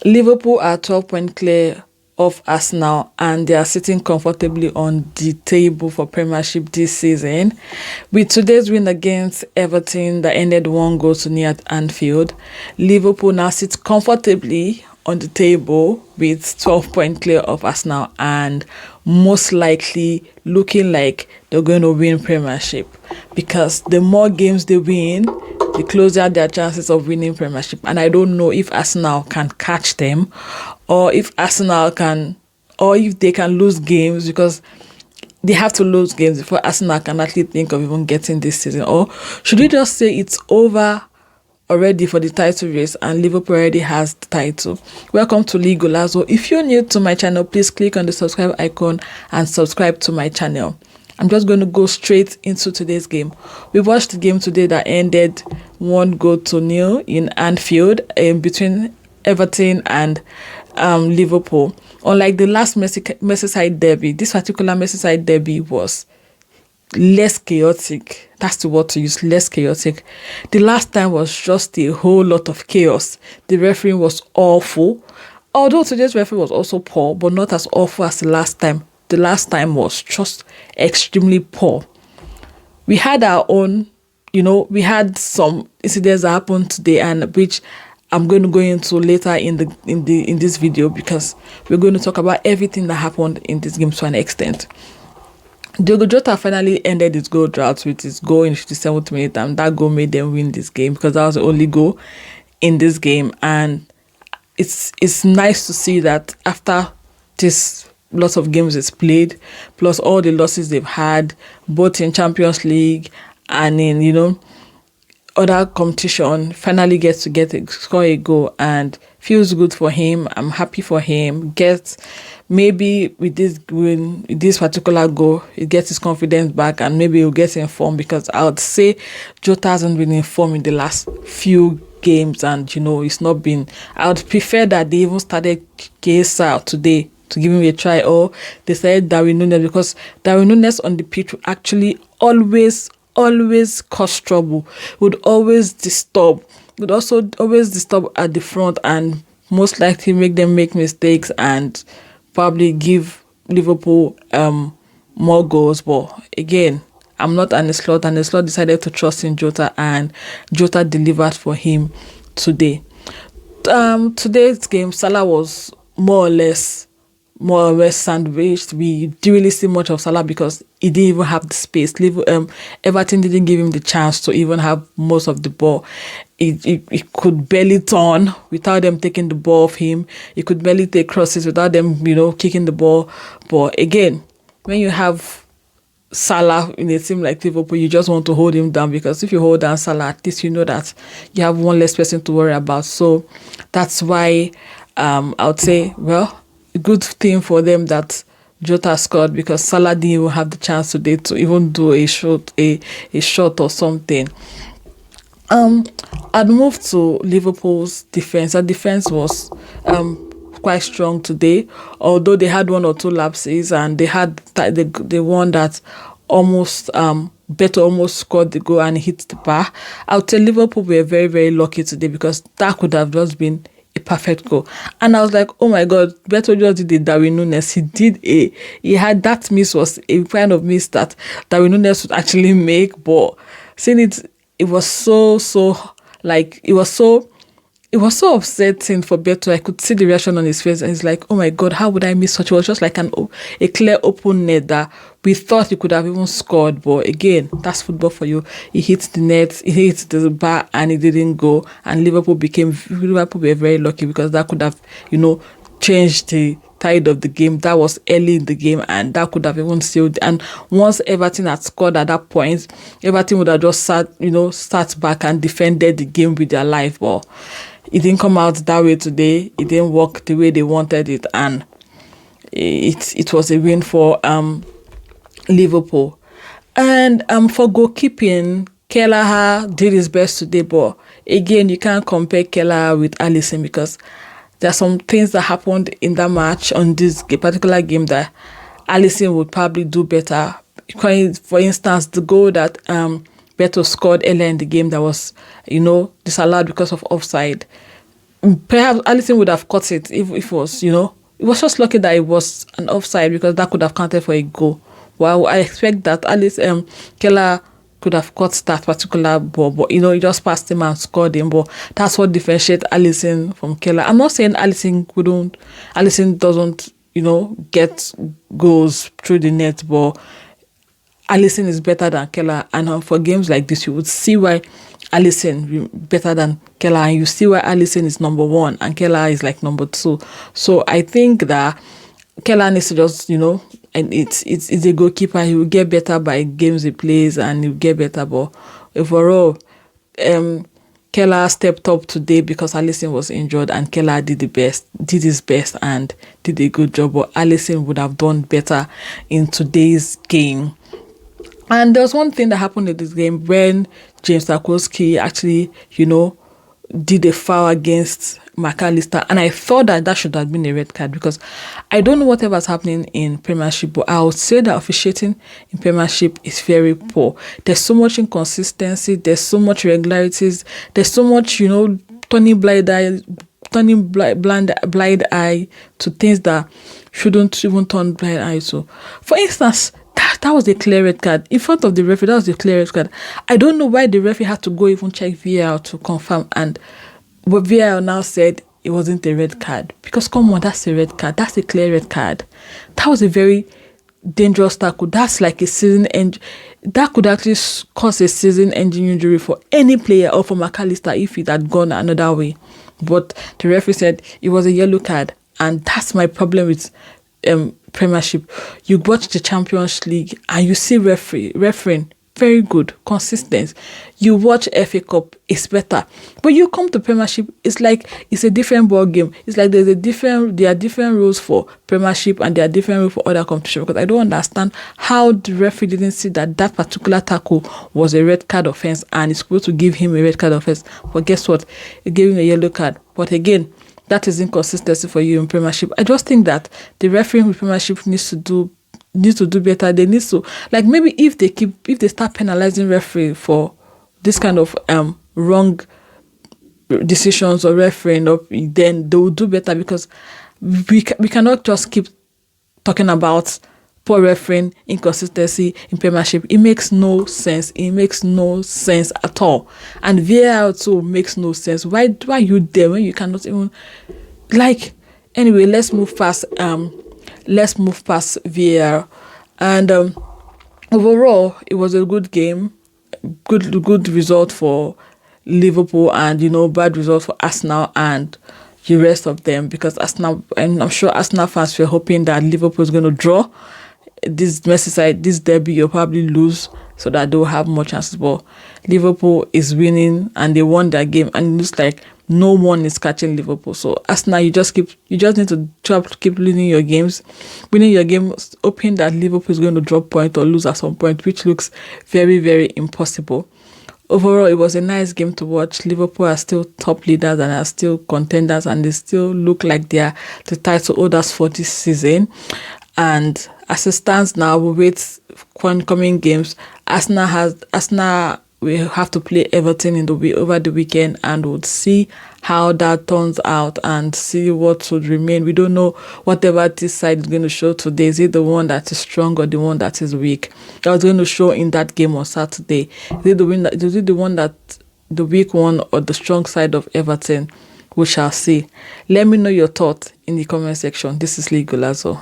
Liverpool are 12 points clear of Arsenal and they are sitting comfortably on the table for Premiership this season. With today's win against Everton that ended 1-0 at Anfield, Liverpool now sits comfortably on the table with 12 points clear of Arsenal and most likely looking like they're going to win Premiership, because the more games they win, the closer their chances of winning Premiership. And I don't know if Arsenal can catch them, or if they can lose games, because they have to lose games before Arsenal can actually think of even getting this season. Or should we just say it's over already for the title race and Liverpool already has the title? Welcome to LeeGolazo. If you're new to my channel, please click on the subscribe icon and subscribe to my channel. I'm just going to go straight into today's game. We watched the game today that ended 1-0 in Anfield between Everton and Liverpool. Unlike the last Merseyside Derby, this particular Merseyside Derby was less chaotic. That's the word to use, less chaotic. The last time was just a whole lot of chaos. The refereeing was awful. Although today's referee was also poor, but not as awful as the last time. The last time was just extremely poor. We had our own, we had some incidents that happened today, and which I'm going to go into later in this video, because we're going to talk about everything that happened in this game to an extent. Diogo Jota finally ended his goal drought with his goal in 57th minute, and that goal made them win this game, because that was the only goal in this game. And it's nice to see that after this lots of games it's played, plus all the losses they've had, both in Champions League and in other competition, finally gets to score a goal, and feels good for him. I'm happy for him. Maybe with this particular goal, he gets his confidence back, and maybe he'll get informed, because I would say Jota hasn't been informed in the last few games, and it's not been. I would prefer that they even started KSR today to give him a try, or they said Darwin Núñez, because Darwin Núñez on the pitch would actually always cause trouble, would always disturb, would also always disturb at the front, and most likely make them make mistakes and probably give Liverpool more goals. But again, I'm not an slot, and the slot decided to trust in Jota, and Jota delivered for him today. Today's game, Salah was more or less sandwiched. We didn't really see much of Salah because he didn't even have the space. Everton didn't give him the chance to even have most of the ball. He could barely turn without them taking the ball off him. He could barely take crosses without them, kicking the ball. But again, when you have Salah in a team like Liverpool, you just want to hold him down, because if you hold down Salah, at least you know that you have one less person to worry about. So that's why I would say, well, a good thing for them that Jota scored, because Salah didn't even have the chance today to even do a shot or something. I'd move to Liverpool's defense. Our defense was quite strong today, although they had one or two lapses, and they had the one that almost Beto almost scored the goal and hit the bar. I would say Liverpool were very, very lucky today, because that could have just been a perfect goal. And I was like, oh my God, Beto just did the Darwin Núñez. He had that miss, was a kind of miss that Darwin Núñez would actually make, but seeing it was so upsetting for Beto. I could see the reaction on his face, and he's like, oh my God, how would I miss such? It was just like a clear open net that we thought he could have even scored. But again, that's football for you. He hit the net, he hit the bar, and it didn't go. And Liverpool were very lucky, because that could have, changed the tide of the game. That was early in the game, and that could have even sealed. And once Everton had scored at that point, Everton would have just sat back and defended the game with their life. But it didn't come out that way today. It didn't work the way they wanted it, and it was a win for Liverpool. And for goalkeeping, Kelleher did his best today, but again, you can't compare Kelleher with Alisson, because there are some things that happened in that match, on this particular game, that Alisson would probably do better. For instance, the goal that Beto scored earlier in the game that was, disallowed because of offside. Perhaps Alisson would have caught it if it was, it was just lucky that it was an offside because that could have counted for a goal. Well, I expect that Alice Keller could have caught that particular ball, but he just passed him and scored him. But that's what differentiates Alisson from Keller. I'm not saying Alisson doesn't, get goals through the net, but Alisson is better than Keller, and for games like this, you would see why Alisson better than Keller, and you see why Alisson is number one and Keller is like number two. So I think that Keller needs to just, and it's a goalkeeper. He will get better by games he plays, and he'll get better. But overall, Keller stepped up today because Alisson was injured, and Keller did his best, and did a good job. But Alisson would have done better in today's game. And there was one thing that happened in this game when James Tarkowski actually, did a foul against McAllister. And I thought that should have been a red card because I don't know whatever's happening in Premiership, but I would say that officiating in Premiership is very poor. There's so much inconsistency. There's so much irregularities. There's so much, turning blind eye to things that shouldn't even turn blind eye to. For instance, that was a clear red card. In front of the referee, that was a clear red card. I don't know why the referee had to go even check VAR to confirm. But VAR now said it wasn't a red card. Because come on, that's a red card. That's a clear red card. That was a very dangerous tackle. That's like a season end. That could actually cause a season-ending injury for any player or for McAllister if it had gone another way. But the referee said it was a yellow card. And that's my problem with Premiership. You watch the Champions League and you see refereeing very good, consistent. You watch FA Cup, it's better. But you come to Premiership, it's like it's a different ball game. It's like there are different rules for Premiership and there are different rules for other competitions. Because I don't understand how the referee didn't see that particular tackle was a red card offense and it's supposed to give him a red card offense. But guess what? It gave him a yellow card. But again, that is inconsistency for you in Premiership. I just think that the refereeing with Premiership needs to do better. They need to, like, maybe if they start penalizing referee for this kind of wrong decisions or refereeing, then they will do better because we cannot just keep talking about poor refereeing, inconsistency in Premiership. It makes no sense. It makes no sense at all. And VAR too makes no sense. Why are you there when you cannot even anyway, let's move past VAR. And overall it was a good game, good result for Liverpool, and bad result for Arsenal and the rest of them, because Arsenal, and I'm sure Arsenal fans were hoping that Liverpool is going to draw this Merseyside, this derby, you'll probably lose so that they'll have more chances. But Liverpool is winning and they won that game, and it looks like no one is catching Liverpool. So Arsenal, you just need to try to keep winning your games, hoping that Liverpool is going to drop point or lose at some point, which looks very, very impossible. Overall, it was a nice game to watch. Liverpool are still top leaders and are still contenders, and they still look like they are the title holders for this season. And as it stands now, we wait for coming games. Arsenal will have to play Everton over the weekend, and we'll see how that turns out and see what would remain. We don't know whatever this side is going to show today. Is it the one that is strong or the one that is weak? That was going to show in that game on Saturday. Is it the one that the weak one or the strong side of Everton? We shall see. Let me know your thoughts in the comment section. This is LeeGolazo.